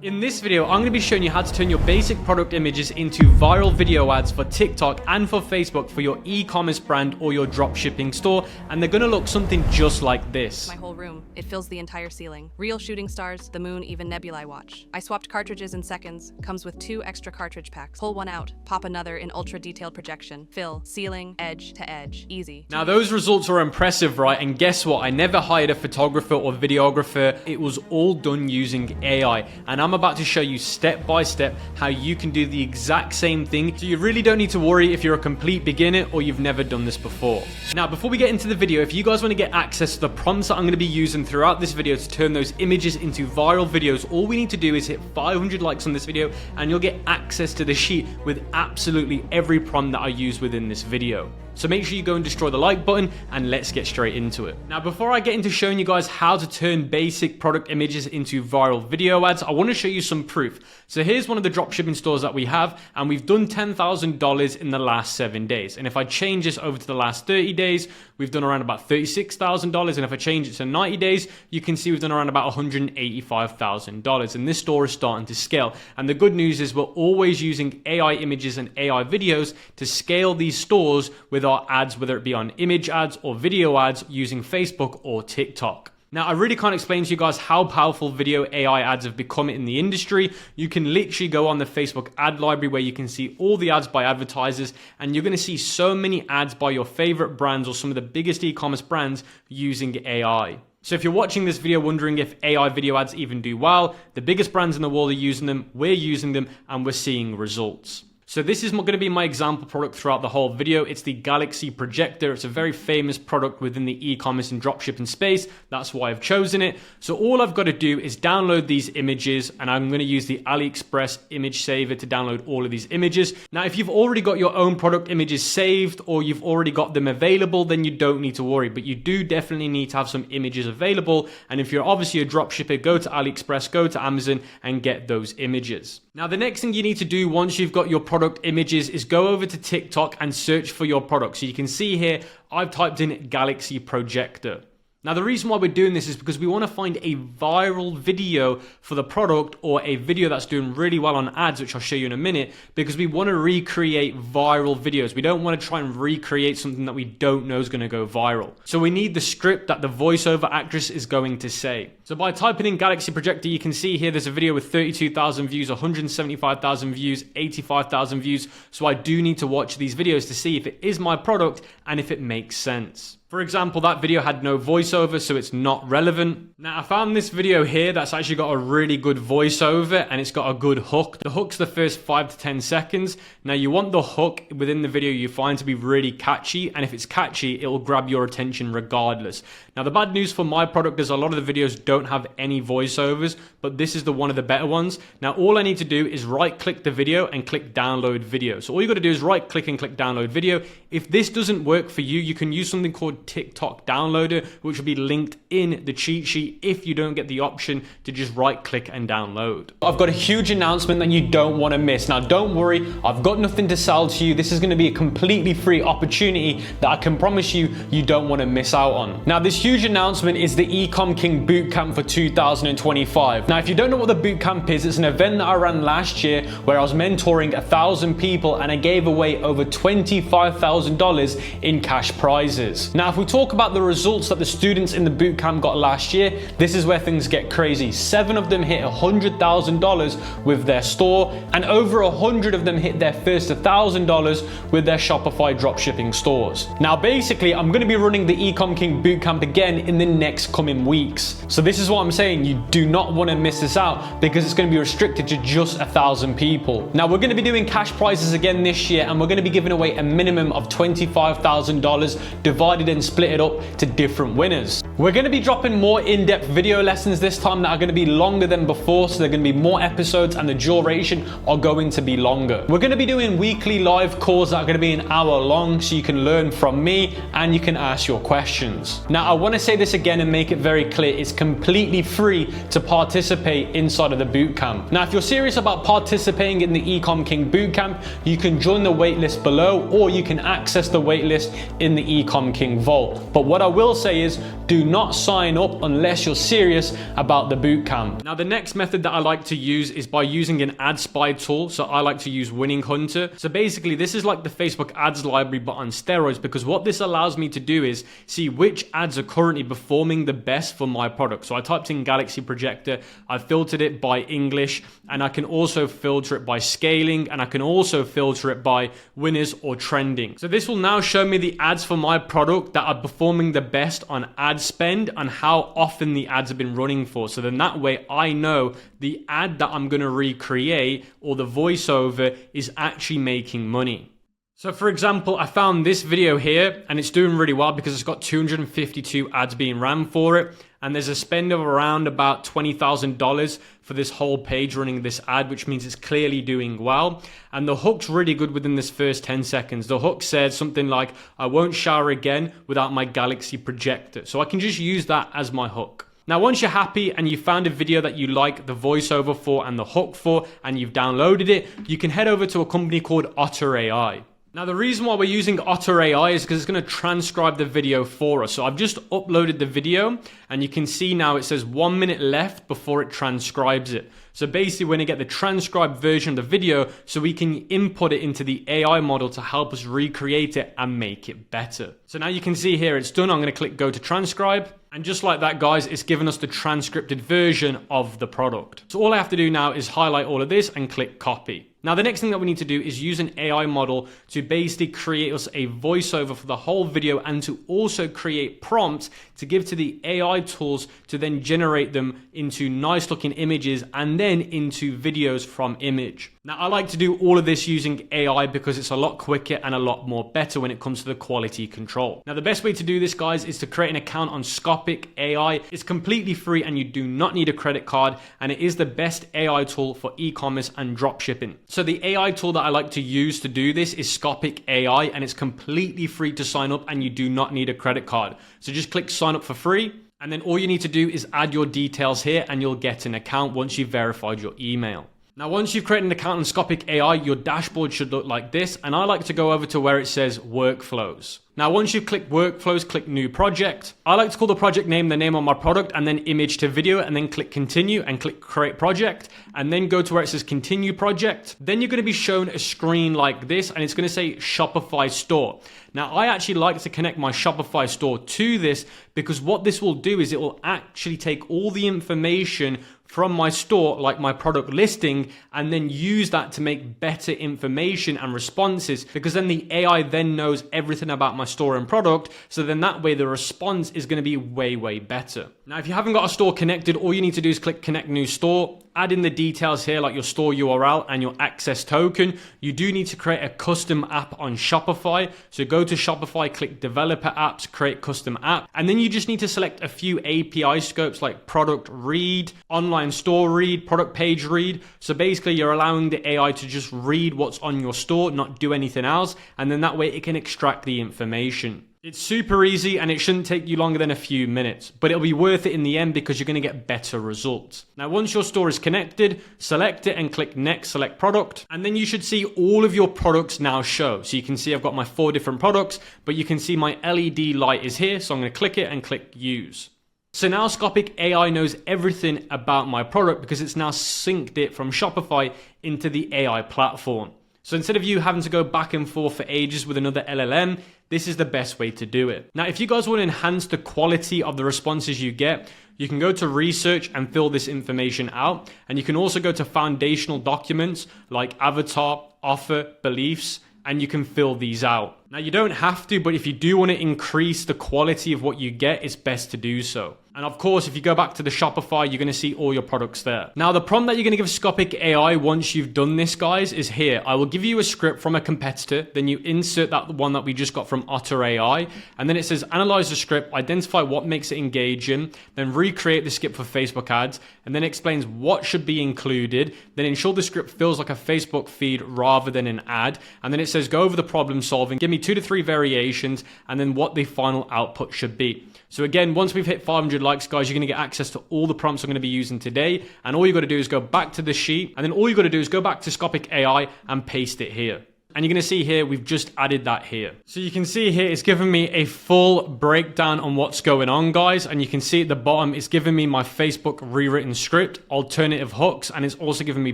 In this video, I'm going to be showing you how to turn your basic product images into viral video ads for TikTok and for Facebook for your e-commerce brand or your dropshipping store, and they're going to look something just like this. My whole room. It fills the entire ceiling. Real shooting stars, the moon, even nebulae watch. I swapped cartridges in seconds. Comes with 2 extra cartridge packs. Pull one out, pop another in ultra detailed projection. Fill, ceiling, edge to edge. Easy. Now those results are impressive, right? And guess what? I never hired a photographer or videographer. It was all done using AI, and I'm about to show you step by step how you can do the exact same thing, so you really don't need to worry if you're a complete beginner or you've never done this before. Now before we get into the video, if you guys want to get access to the prompts that I'm going to be using throughout this video to turn those images into viral videos, all we need to do is hit 500 likes on this video and you'll get access to the sheet with absolutely every prompt that I use within this video. So make sure you go and destroy the like button and let's get straight into it. Now before I get into showing you guys how to turn basic product images into viral video ads, I want to show you some proof. So here's one of the dropshipping stores that we have, and we've done $10,000 in the last 7 days. And if I change this over to the last 30 days, we've done around about $36,000. And if I change it to 90 days, you can see we've done around about $185,000. And this store is starting to scale. And the good news is we're always using AI images and AI videos to scale these stores with our ads, whether it be on image ads or video ads using Facebook or TikTok. Now, I really can't explain to you guys how powerful video AI ads have become in the industry. You can literally go on the Facebook ad library where you can see all the ads by advertisers, and you're going to see so many ads by your favorite brands or some of the biggest e-commerce brands using AI. So if you're watching this video wondering if AI video ads even do well, the biggest brands in the world are using them, we're using them, and we're seeing results. So this is going to be my example product throughout the whole video. It's the Galaxy Projector. It's a very famous product within the e-commerce and dropshipping space. That's why I've chosen it. So all I've got to do is download these images, and I'm going to use the Aliexpress image saver to download all of these images. Now, if you've already got your own product images saved or you've already got them available, then you don't need to worry, but you do definitely need to have some images available. And if you're obviously a dropshipper, go to Aliexpress, go to Amazon and get those images. Now, the next thing you need to do once you've got your product images is go over to TikTok and search for your product. So you can see here, I've typed in Galaxy Projector. Now, the reason why we're doing this is because we want to find a viral video for the product or a video that's doing really well on ads, which I'll show you in a minute, because we want to recreate viral videos. We don't want to try and recreate something that we don't know is going to go viral. So we need the script that the voiceover actress is going to say. So by typing in Galaxy Projector, you can see here there's a video with 32,000 views, 175,000 views, 85,000 views. So I do need to watch these videos to see if it is my product and if it makes sense. For example, that video had no voiceover, so it's not relevant. Now, I found this video here that's actually got a really good voiceover and it's got a good hook. The hook's the first 5 to 10 seconds. Now, you want the hook within the video you find to be really catchy, and if it's catchy, it will grab your attention regardless. Now, the bad news for my product is a lot of the videos don't have any voiceovers, but this is one of the better ones. Now, all I need to do is right-click the video and click download video. So all you got to do is right-click and click download video. If this doesn't work for you, you can use something called TikTok Downloader, which will be linked in the cheat sheet if you don't get the option to just right-click and download. I've got a huge announcement that you don't want to miss. Now, don't worry, I've got nothing to sell to you. This is going to be a completely free opportunity that I can promise you don't want to miss out on. Now, this huge announcement is the Ecom King Bootcamp for 2025. Now, if you don't know what the bootcamp is, it's an event that I ran last year where I was mentoring 1,000 people and I gave away over $25,000 in cash prizes. Now, if we talk about the results that the students in the bootcamp got last year, this is where things get crazy. 7 of them hit $100,000 with their store, and over 100 of them hit their first $1,000 with their Shopify dropshipping stores. Now, basically, I'm going to be running the Ecom King Bootcamp again in the next coming weeks. So this is what I'm saying. You do not want to miss this out because it's going to be restricted to just 1,000 people. Now, we're going to be doing cash prizes again this year, and we're going to be giving away a minimum of $25,000 divided and split it up to different winners. We're going to be dropping more in-depth video lessons this time that are going to be longer than before, so they're going to be more episodes and the duration are going to be longer. We're going to be doing weekly live calls that are going to be an hour long, so you can learn from me and you can ask your questions. Now, I want to say this again and make it very clear, it's completely free to participate inside of the bootcamp. Now, if you're serious about participating in the Ecom King Bootcamp, you can join the waitlist below, or you can access the waitlist in the Ecom King Vault. But what I will say is, do not sign up unless you're serious about the bootcamp. Now, the next method that I like to use is by using an ad spy tool. So I like to use Winning Hunter. So basically, this is like the Facebook ads library, but on steroids, because what this allows me to do is see which ads are currently performing the best for my product. So I typed in Galaxy Projector, I filtered it by English, and I can also filter it by scaling, and I can also filter it by winners or trending. So this will now show me the ads for my product that are performing the best on ad spend and how often the ads have been running for. So then that way I know the ad that I'm going to recreate or the voiceover is actually making money. So for example, I found this video here and it's doing really well because it's got 252 ads being ran for it. And there's a spend of around about $20,000 for this whole page running this ad, which means it's clearly doing well. And the hook's really good within this first 10 seconds. The hook said something like, I won't shower again without my Galaxy Projector. So I can just use that as my hook. Now, once you're happy and you found a video that you like the voiceover for and the hook for, and you've downloaded it, you can head over to a company called Otter AI. Now, the reason why we're using Otter AI is because it's going to transcribe the video for us. So I've just uploaded the video and you can see now it says 1 minute left before it transcribes it. So basically we're going to get the transcribed version of the video so we can input it into the AI model to help us recreate it and make it better. So now you can see here it's done. I'm going to click go to transcribe. And just like that, guys, it's given us the transcripted version of the product. So all I have to do now is highlight all of this and click copy. Now, the next thing that we need to do is use an AI model to basically create us a voiceover for the whole video and to also create prompts to give to the AI tools to then generate them into nice looking images and then into videos from image. Now, I like to do all of this using AI because it's a lot quicker and a lot more better when it comes to the quality control. Now, the best way to do this, guys, is to create an account on Scopic AI. It's completely free and you do not need a credit card, and it is the best AI tool for e-commerce and dropshipping. So the AI tool that I like to use to do this is Scopic AI, and it's completely free to sign up and you do not need a credit card. So just click sign up for free. And then all you need to do is add your details here and you'll get an account once you've verified your email. Now, once you've created an account on Scopic AI, your dashboard should look like this. And I like to go over to where it says workflows. Now, once you've clicked workflows, click new project. I like to call the project name the name of my product and then image to video, and then click continue and click create project, and then go to where it says continue project. Then you're going to be shown a screen like this and it's going to say Shopify store. Now, I actually like to connect my Shopify store to this because what this will do is it will actually take all the information from my store, like my product listing, and then use that to make better information and responses, because then the AI then knows everything about my store and product. So then that way the response is going to be way, way better. Now, if you haven't got a store connected, all you need to do is click connect new store, add in the details here like your store URL and your access token. You do need to create a custom app on Shopify. So go to Shopify, click developer apps, create custom app. And then you just need to select a few API scopes like product read, online store read, product page read. So basically you're allowing the AI to just read what's on your store, not do anything else. And then that way it can extract the information. It's super easy and it shouldn't take you longer than a few minutes, but it'll be worth it in the end because you're going to get better results. Now, once your store is connected, select it and click next, select product, and then you should see all of your products now show. So you can see I've got my 4 different products, but you can see my LED light is here. So I'm going to click it and click use. So now Scopic AI knows everything about my product because it's now synced it from Shopify into the AI platform. So instead of you having to go back and forth for ages with another LLM, this is the best way to do it. Now, if you guys want to enhance the quality of the responses you get, you can go to research and fill this information out. And you can also go to foundational documents like avatar, offer, beliefs, and you can fill these out. Now, you don't have to, but if you do want to increase the quality of what you get, it's best to do so. And of course, if you go back to the Shopify, you're going to see all your products there. Now, the prompt that you're going to give Scopic AI once you've done this, guys, is here. I will give you a script from a competitor. Then you insert that one that we just got from Otter AI. And then it says, analyze the script, identify what makes it engaging, then recreate the script for Facebook ads, and then explains what should be included. Then ensure the script feels like a Facebook feed rather than an ad. And then it says, go over the problem solving, give me 2 to 3 variations, and then what the final output should be. So again, once we've hit 500 likes, guys, you're going to get access to all the prompts I'm going to be using today. And all you got to do is go back to the sheet. And then all you got to do is go back to Scopic AI and paste it here. And you're going to see here, we've just added that here. So you can see here, it's given me a full breakdown on what's going on, guys. And you can see at the bottom, it's given me my Facebook rewritten script, alternative hooks, and it's also given me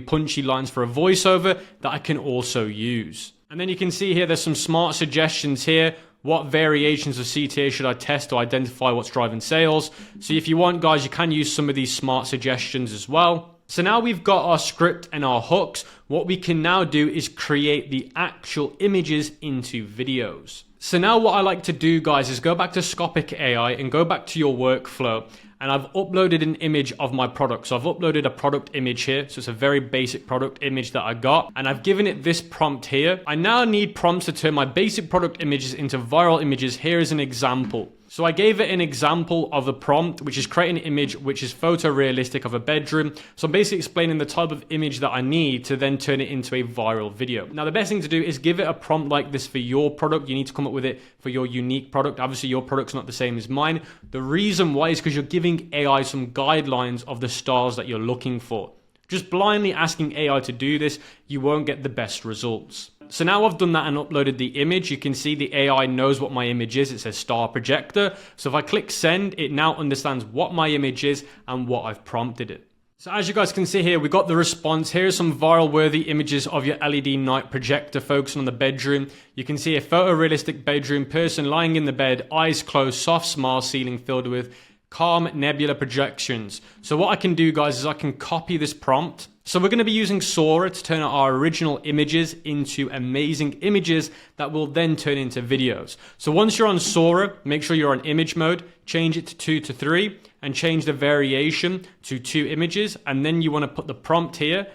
punchy lines for a voiceover that I can also use. And then you can see here, there's some smart suggestions here. What variations of CTA should I test to identify what's driving sales? So if you want, guys, you can use some of these smart suggestions as well. So now we've got our script and our hooks. What we can now do is create the actual images into videos. So now what I like to do, guys, is go back to Scopic AI and go back to your workflow. And I've uploaded an image of my product. So I've uploaded a product image here. So it's a very basic product image that I got. And I've given it this prompt here. I now need prompts to turn my basic product images into viral images. Here is an example. So I gave it an example of the prompt, which is create an image which is photorealistic of a bedroom. So I'm basically explaining the type of image that I need to then turn it into a viral video. Now, the best thing to do is give it a prompt like this for your product. You need to come up with it for your unique product. Obviously, your product's not the same as mine. The reason why is because you're giving AI some guidelines of the styles that you're looking for. Just blindly asking AI to do this, you won't get the best results. So now I've done that and uploaded the image. You can see the AI knows what my image is. It says star projector. So if I click send, it now understands what my image is and what I've prompted it. So as you guys can see here, we got the response. Here are some viral worthy images of your LED night projector focusing on the bedroom. You can see a photorealistic bedroom, person lying in the bed, eyes closed, soft smile, ceiling filled with calm nebula projections. So what I can do, guys, is I can copy this prompt. So we're going to be using Sora to turn our original images into amazing images that will then turn into videos. So once you're on Sora, make sure you're on image mode, change it to 2 to 3, and change the variation to 2 images. And then you want to put the prompt here.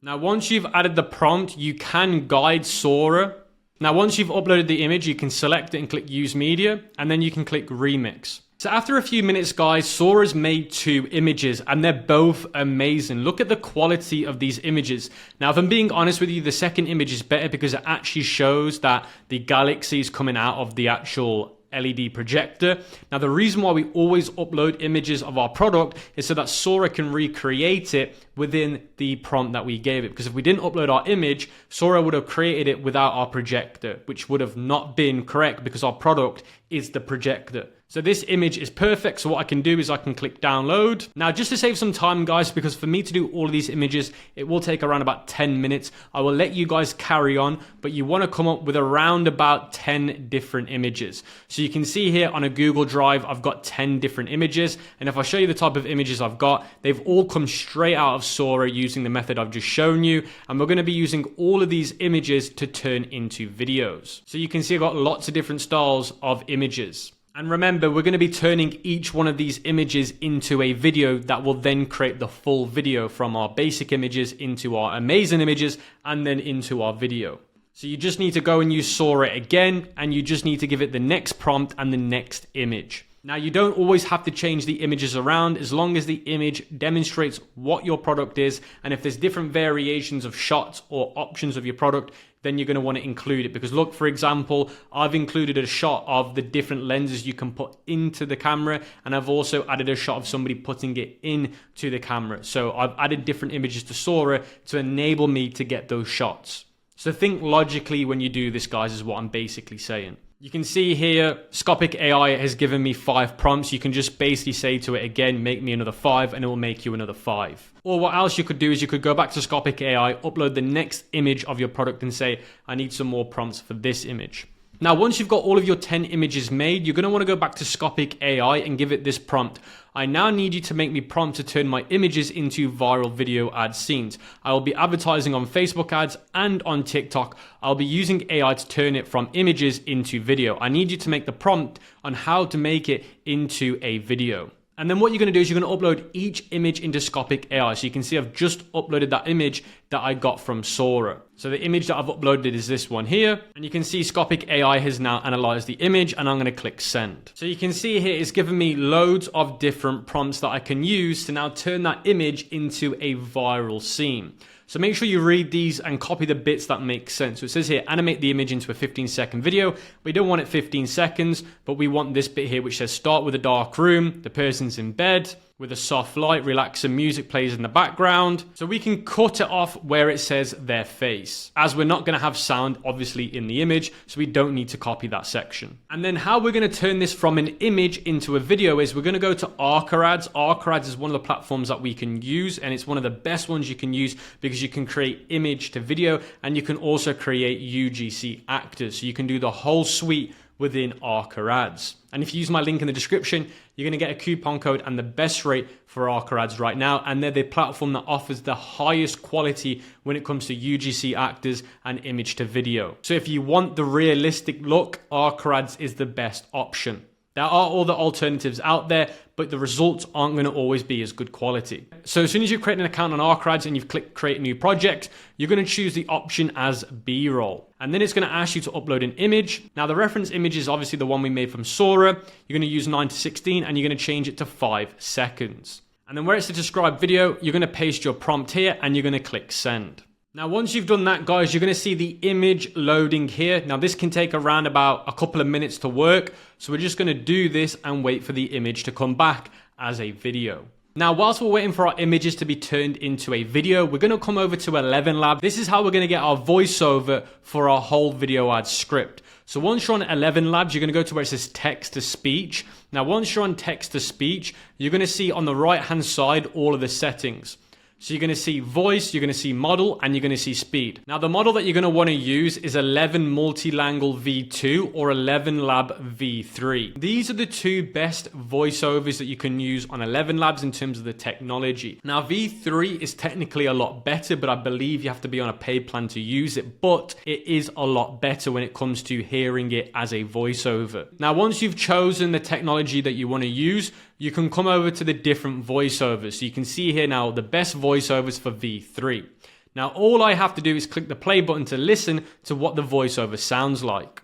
Now, once you've added the prompt, you can guide Sora. Now, once you've uploaded the image, you can select it and click Use Media, and then you can click Remix. So after a few minutes, guys, Sora's made 2 images and they're both amazing. Look at the quality of these images. Now, if I'm being honest with you, the second image is better because it actually shows that the galaxy is coming out of the actual LED projector. Now, the reason why we always upload images of our product is so that Sora can recreate it within the prompt that we gave it. Because if we didn't upload our image, Sora would have created it without our projector, which would have not been correct because our product is the projector. So this image is perfect. So what I can do is I can click download. Now, just to save some time, guys, because for me to do all of these images, it will take around about 10 minutes. I will let you guys carry on, but you want to come up with around about 10 different images. So you can see here on a Google Drive, I've got 10 different images. And if I show you the type of images I've got, they've all come straight out of Sora using the method I've just shown you. And we're going to be using all of these images to turn into videos. So you can see I've got lots of different styles of images. And remember, we're going to be turning each one of these images into a video that will then create the full video from our basic images into our amazing images and then into our video. So you just need to go and use Sora again, and you just need to give it the next prompt and the next image. Now, you don't always have to change the images around as long as the image demonstrates what your product is. And if there's different variations of shots or options of your product, then you're going to want to include it. Because look, for example, I've included a shot of the different lenses you can put into the camera. And I've also added a shot of somebody putting it into the camera. So I've added different images to Sora to enable me to get those shots. So think logically when you do this, guys, is what I'm basically saying. You can see here, Scopic AI has given me 5 prompts. You can just basically say to it again, make me another 5, and it will make you another 5. Or what else you could do is you could go back to Scopic AI, upload the next image of your product and say, I need some more prompts for this image. Now, once you've got all of your 10 images made, you're going to want to go back to Scopic AI and give it this prompt. I now need you to make me prompt to turn my images into viral video ad scenes. I will be advertising on Facebook ads and on TikTok. I'll be using AI to turn it from images into video. I need you to make the prompt on how to make it into a video. And then what you're going to do is you're going to upload each image into Scopic AI. So you can see I've just uploaded that image that I got from Sora. So the image that I've uploaded is this one here. And you can see Scopic AI has now analyzed the image, and I'm going to click send. So you can see here it's given me loads of different prompts that I can use to now turn that image into a viral scene. So make sure you read these and copy the bits that make sense. So it says here, animate the image into a 15-second video. We don't want it 15 seconds, but we want this bit here which says start with a dark room, the person's in bed. with a soft light, relaxing music plays in the background. So we can cut it off where it says their face, as we're not going to have sound obviously in the image, so we don't need to copy that section. And then how we're going to turn this from an image into a video is we're going to go to Arcarads. Arcarads is one of the platforms that we can use, and it's one of the best ones you can use because you can create image to video, and you can also create UGC actors. So you can do the whole suite within Arcarads. And if you use my link in the description, you're going to get a coupon code and the best rate for Arcarads right now. And they're the platform that offers the highest quality when it comes to UGC actors and image to video. So if you want the realistic look, Arcarads is the best option. There are other alternatives out there, but the results aren't going to always be as good quality. So as soon as you create an account on Arcarads and you've clicked create a new project, you're going to choose the option as B-roll. And then it's going to ask you to upload an image. Now the reference image is obviously the one we made from Sora. You're going to use 9:16 and you're going to change it to 5 seconds. And then where it's the described video, you're going to paste your prompt here and you're going to click send. Now, once you've done that, guys, you're going to see the image loading here. Now, this can take around about a couple of minutes to work. So we're just going to do this and wait for the image to come back as a video. Now, whilst we're waiting for our images to be turned into a video, we're going to come over to ElevenLabs. This is how we're going to get our voiceover for our whole video ad script. So once you're on ElevenLabs, you're going to go to where it says text to speech. Now, once you're on text to speech, you're going to see on the right-hand side all of the settings. So you're going to see voice, you're going to see model, and you're going to see speed. Now the model that you're going to want to use is 11 Multilingual V2 or ElevenLab V3. These are the two best voiceovers that you can use on ElevenLabs in terms of the technology. Now V3 is technically a lot better, but I believe you have to be on a paid plan to use it, but it is a lot better when it comes to hearing it as a voiceover. Now once you've chosen the technology that you want to use, you can come over to the different voiceovers. So you can see here now the best voiceovers for V3. Now all I have to do is click the play button to listen to what the voiceover sounds like.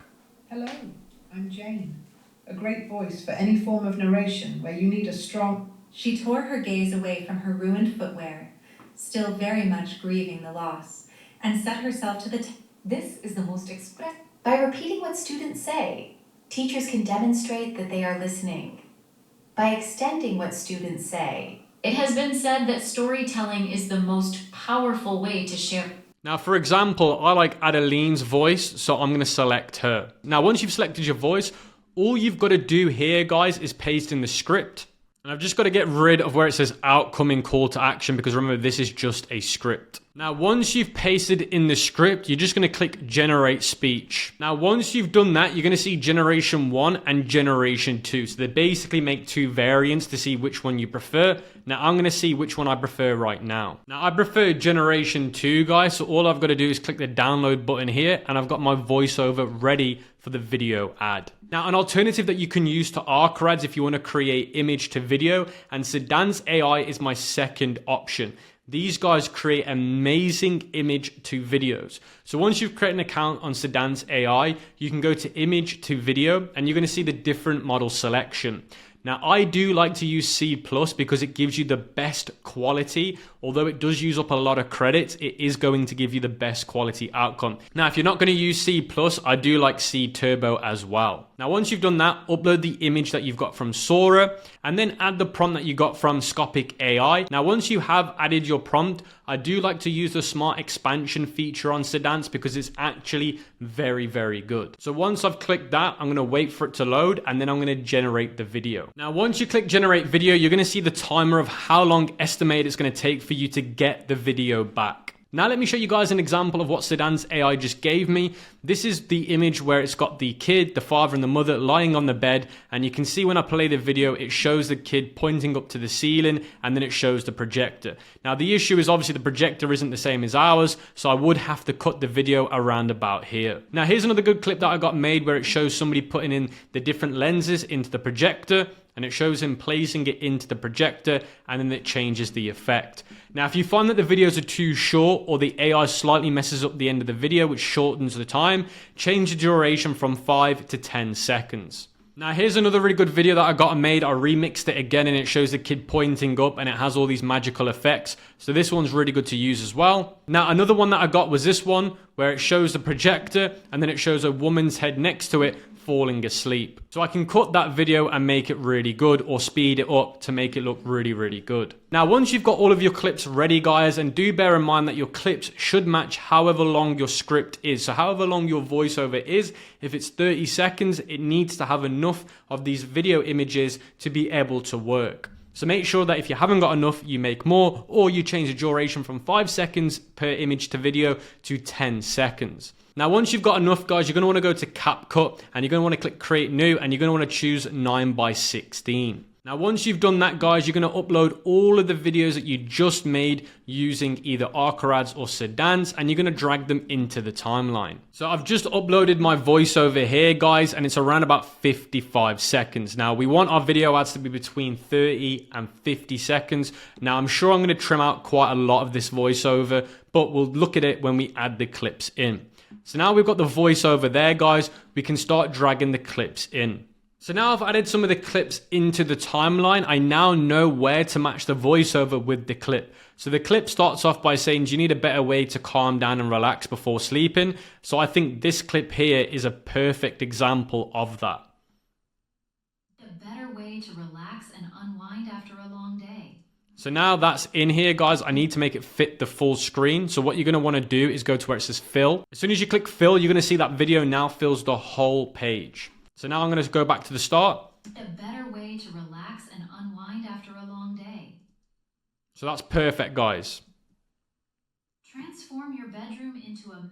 Hello, I'm Jane. A great voice for any form of narration where you need a strong... She tore her gaze away from her ruined footwear, still very much grieving the loss, and set herself to the This is the most express... By repeating what students say, teachers can demonstrate that they are listening. By extending what students say. It has been said that storytelling is the most powerful way to share. Now, for example, I like Adeline's voice, so I'm going to select her. Now, once you've selected your voice, all you've got to do here, guys, is paste in the script. And I've just got to get rid of where it says outcoming call to action, because remember, this is just a script. Now, once you've pasted in the script, you're just going to click generate speech. Now, once you've done that, you're going to see generation 1 and generation 2. So they basically make two variants to see which one you prefer. Now, I'm going to see which one I prefer right now. Now, I prefer generation 2, guys. So all I've got to do is click the download button here, and I've got my voiceover ready for the video ad. Now, an alternative that you can use to Arcarads if you want to create image to video, and Sedan's AI is my second option. These guys create amazing image to videos. So once you've created an account on Sedan's AI, you can go to image to video and you're going to see the different model selection. Now, I do like to use C+ because it gives you the best quality. Although it does use up a lot of credits, it is going to give you the best quality outcome. Now, if you're not going to use C+, I do like C Turbo as well. Now, once you've done that, upload the image that you've got from Sora and then add the prompt that you got from Scopic AI. Now, once you have added your prompt, I do like to use the smart expansion feature on Sedans because it's actually very, very good. So once I've clicked that, I'm going to wait for it to load and then I'm going to generate the video. Now, once you click generate video, you're going to see the timer of how long estimated it's going to take for you to get the video back. Now let me show you guys an example of what Sedan's AI just gave me. This is the image where it's got the kid, the father and the mother lying on the bed, and you can see when I play the video it shows the kid pointing up to the ceiling and then it shows the projector. Now the issue is obviously the projector isn't the same as ours, so I would have to cut the video around about here. Now here's another good clip that I got made where it shows somebody putting in the different lenses into the projector, and it shows him placing it into the projector and then it changes the effect. Now, if you find that the videos are too short or the AI slightly messes up the end of the video, which shortens the time, change the duration from 5 to 10 seconds. Now, here's another really good video that I got made. I remixed it again and it shows the kid pointing up and it has all these magical effects. So this one's really good to use as well. Now, another one that I got was this one where it shows the projector and then it shows a woman's head next to it falling asleep. So I can cut that video and make it really good, or speed it up to make it look really, really good. Now, once you've got all of your clips ready, guys, and do bear in mind that your clips should match however long your script is. So however long your voiceover is, if it's 30 seconds, it needs to have enough of these video images to be able to work. So make sure that if you haven't got enough, you make more, or you change the duration from 5 seconds per image to video to 10 seconds. Now, once you've got enough, guys, you're going to want to go to CapCut and you're going to want to click Create New, and you're going to want to choose 9:16. Now, once you've done that, guys, you're going to upload all of the videos that you just made using either Arcarads or Sedans, and you're going to drag them into the timeline. So I've just uploaded my voiceover here, guys, and it's around about 55 seconds. Now, we want our video ads to be between 30 and 50 seconds. Now, I'm sure I'm going to trim out quite a lot of this voiceover, but we'll look at it when we add the clips in. So now we've got the voiceover there, guys, we can start dragging the clips in. So now I've added some of the clips into the timeline. I now know where to match the voiceover with the clip. So the clip starts off by saying, do you need a better way to calm down and relax before sleeping? So I think this clip here is a perfect example of that. A better way to relax and unwind after a long day. So now that's in here, guys. I need to make it fit the full screen. So what you're going to want to do is go to where it says fill. As soon as you click fill, you're going to see that video now fills the whole page. So now I'm going to go back to the start. A better way to relax and unwind after a long day. So that's perfect, guys. Transform your bedroom into a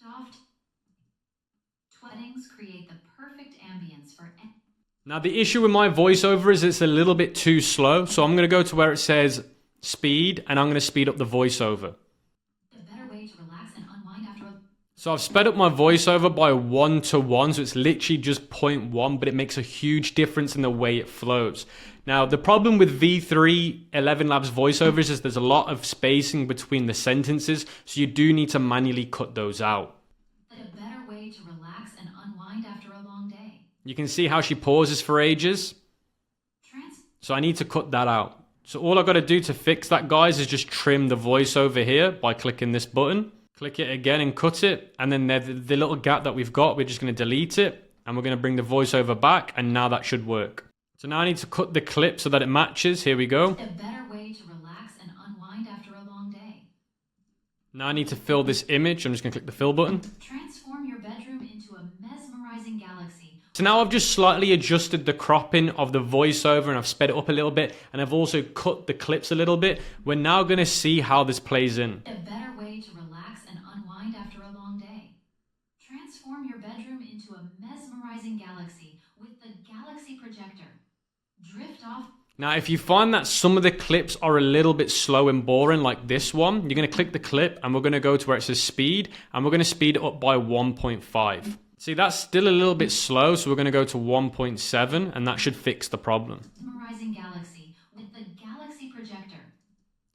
soft settings create the perfect ambience for. Now the issue with my voiceover is it's a little bit too slow. So I'm going to go to where it says speed, and I'm going to speed up the voiceover. So I've sped up my voiceover by 1 to 1, so it's literally just 0.1, but it makes a huge difference in the way it flows. Now, the problem with V3 11 Labs voiceovers is there's a lot of spacing between the sentences, so you do need to manually cut those out. A better way to relax and unwind after a long day. You can see how she pauses for ages. So I need to cut that out. So all I've got to do to fix that, guys, is just trim the voiceover here by clicking this button. Click it again and cut it, and then the little gap that we've got, we're just going to delete it, and we're going to bring the voiceover back, and now that should work. So now I need to cut the clip so that it matches. Here we go. A better way to relax and unwind after a long day. Now I need to fill this image. I'm just going to click the fill button. Transform your bedroom into a mesmerizing galaxy. So now I've just slightly adjusted the cropping of the voiceover, and I've sped it up a little bit, and I've also cut the clips a little bit. We're now going to see how this plays in. A better way to relax and unwind after a long day. Transform your bedroom into a mesmerizing galaxy with the Galaxy Projector. Drift off. Now, if you find that some of the clips are a little bit slow and boring, like this one, you're going to click the clip, and we're going to go to where it says speed, and we're going to speed it up by 1.5. See, that's still a little bit slow, so we're going to go to 1.7, and that should fix the problem. Mesmerizing galaxy with the Galaxy Projector.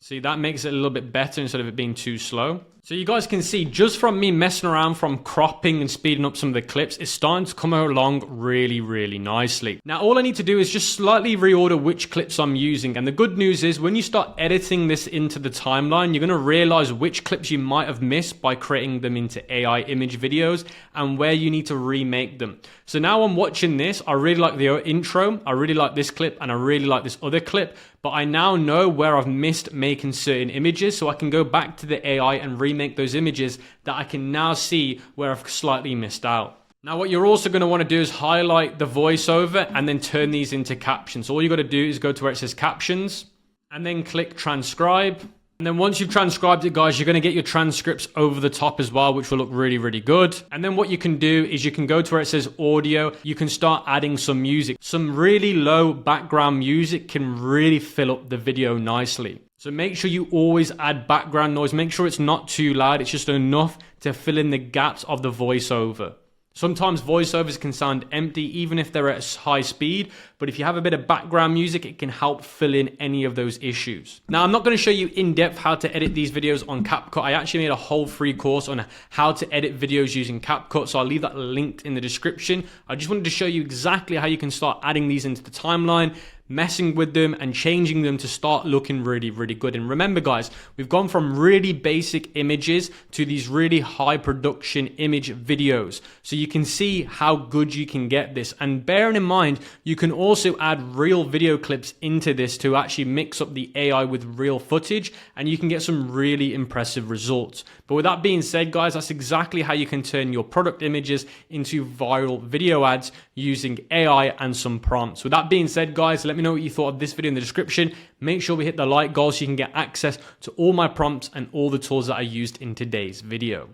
See, that makes it a little bit better instead of it being too slow. So you guys can see, just from me messing around from cropping and speeding up some of the clips, it's starting to come along really, really nicely. Now, all I need to do is just slightly reorder which clips I'm using. And the good news is when you start editing this into the timeline, you're going to realize which clips you might have missed by creating them into AI image videos and where you need to remake them. So now I'm watching this. I really like the intro. I really like this clip, and I really like this other clip. But I now know where I've missed making certain images, so I can go back to the AI and remake those images that I can now see where I've slightly missed out. Now, what you're also going to want to do is highlight the voiceover and then turn these into captions. So all you got to do is go to where it says captions and then click transcribe. And then once you've transcribed it, guys, you're going to get your transcripts over the top as well, which will look really, really good. And then what you can do is you can go to where it says audio. You can start adding some music. Some really low background music can really fill up the video nicely. So make sure you always add background noise. Make sure it's not too loud. It's just enough to fill in the gaps of the voiceover. Sometimes voiceovers can sound empty even if they're at high speed, but if you have a bit of background music, it can help fill in any of those issues. Now, I'm not going to show you in depth how to edit these videos on CapCut. I actually made a whole free course on how to edit videos using CapCut, so I'll leave that linked in the description. I just wanted to show you exactly how you can start adding these into the timeline, messing with them and changing them to start looking really, really good. And remember guys, we've gone from really basic images to these really high production image videos. So you can see how good you can get this. And bearing in mind, you can also add real video clips into this to actually mix up the AI with real footage, and you can get some really impressive results. But with that being said guys, that's exactly how you can turn your product images into viral video ads using AI and some prompts. With that being said guys, let me know what you thought of this video in the description. Make sure we hit the like goal so you can get access to all my prompts and all the tools that I used in today's video.